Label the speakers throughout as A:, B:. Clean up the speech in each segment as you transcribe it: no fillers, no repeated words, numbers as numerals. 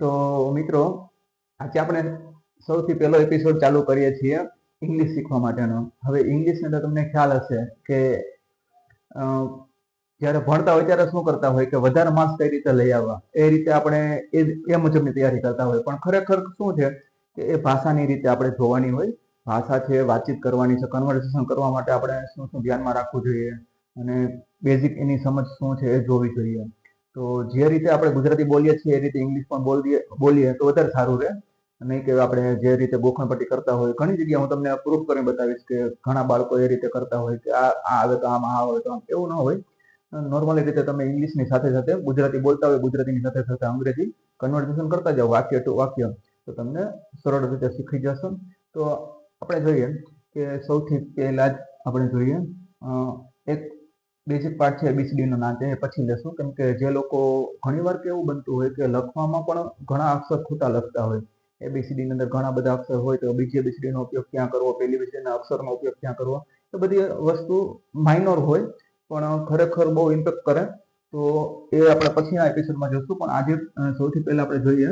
A: તો મિત્રો આજે આપણે સૌથી પહેલો એપિસોડ ચાલુ કરીએ છીએ ઇંગ્લિશ શીખવા માટેનો. હવે ઇંગ્લિશને તો તમને ખ્યાલ હશે કે જ્યારે ભણતા હોય ત્યારે શું કરતા હોય કે વધારે માર્ક્સ કઈ રીતે લઈ આવવા એ રીતે આપણે એ મુજબની તૈયારી કરતા હોય. પણ ખરેખર શું છે કે એ ભાષાની રીતે આપણે જોવાની હોય. ભાષા છે, વાતચીત કરવાની છે, કન્વર્સેશન કરવા માટે આપણે શું શું ધ્યાનમાં રાખવું જોઈએ અને બેઝિક એની સમજ શું છે એ જોવી જોઈએ. તો જે રીતે આપણે ગુજરાતી બોલીએ છીએ એ રીતે ઇંગ્લિશ પણ બોલીએ તો વધારે સારું રહે. નહીં કે આપણે જે રીતે ગોખણપટ્ટી કરતા હોય, ઘણી જગ્યાએ હું તમને પ્રૂફ કરીને બતાવીશ કે ઘણા બાળકો એ રીતે કરતા હોય કે આ આવે તો આમ, આ આવે તો આમ. એવું ન હોય. નોર્મલી રીતે તમે ઇંગ્લિશની સાથે સાથે ગુજરાતી બોલતા હોય, ગુજરાતીની સાથે સાથે અંગ્રેજી કન્વર્સેશન કરતા જાઓ વાક્ય ટુ વાક્ય, તો તમને સરળ રીતે શીખી જશો. તો આપણે જોઈએ કે સૌથી પહેલા જ આપણે જોઈએ એક બેઝિક પાર્ટ છે ABCD નો ના છે, એ પછી લેશું. કેમ કે જે લોકો ઘણીવાર કેવું બનતું હોય કે લખવામાં પણ ઘણા અક્ષર ખોટા લખતા હોય. ABCD ની અંદર ઘણા બધા અક્ષર હોય તો બીજી ABCD નો ઉપયોગ ક્યાં કરવો, પહેલી ABCD ના અક્ષરનો ઉપયોગ ક્યાં કરવો, એ બધી વસ્તુ માઇનોર હોય પણ ખરેખર બહુ ઇમ્પેક્ટ કરે. તો એ આપણે પછીના એપિસોડમાં જોઈશું. પણ આજે સૌથી પહેલા આપણે જોઈએ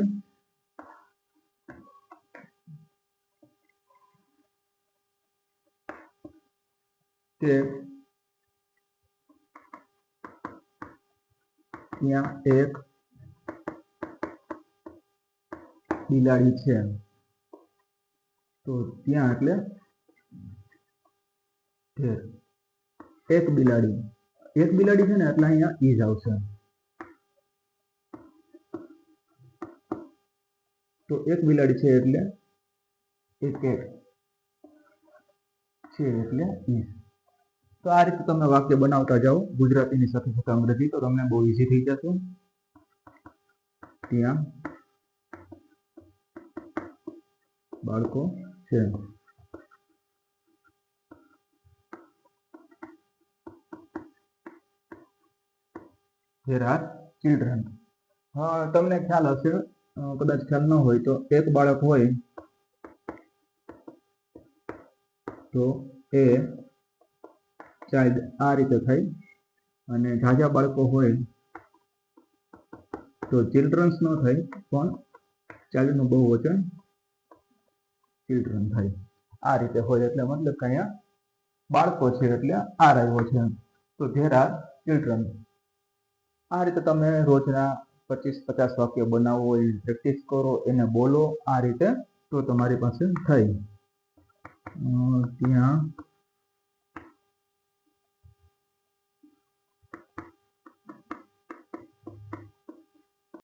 A: કે ત્યાં એક બિલાડી છે. તો ત્યાં એટલે એક બિલાડી છે ને એટલે અહીંયા ઈજ આવશે. તો એક બિલાડી છે એટલે એક છે એટલે ઈજ. તો આ રીતે તમે વાક્ય બનાવતા જાઓ ગુજરાતીની સાથે સાથે અંગ્રેજી, તો તમને બહુ ઈઝી થઈ જશે. ત્યાં બાળકો છે. There are children. હા, તમને ખ્યાલ હશે, કદાચ ખ્યાલ ન હોય તો એક બાળક હોય તો એ ચાઇલ્ડ આ રીતે થાય, અને ઝાઝા બાળકો હોય તો ચિલ્ડ્રન્સ ન થાય પણ ચાઇલ્ડનું બહુવચન ચિલ્ડ્રન થાય. આ રીતે હોય એટલે મતલબ કે અહીંયા બાળકો છે એટલે આર આવ્યો છે. તો ધેર આર ચિલ્ડ્રન. આ રીતે તમે રોજના 25-50 વાક્ય બનાવવો હોય, પ્રેક્ટિસ કરો, એને બોલો આ રીતે, તો તમારી પાસે થાય ત્યાં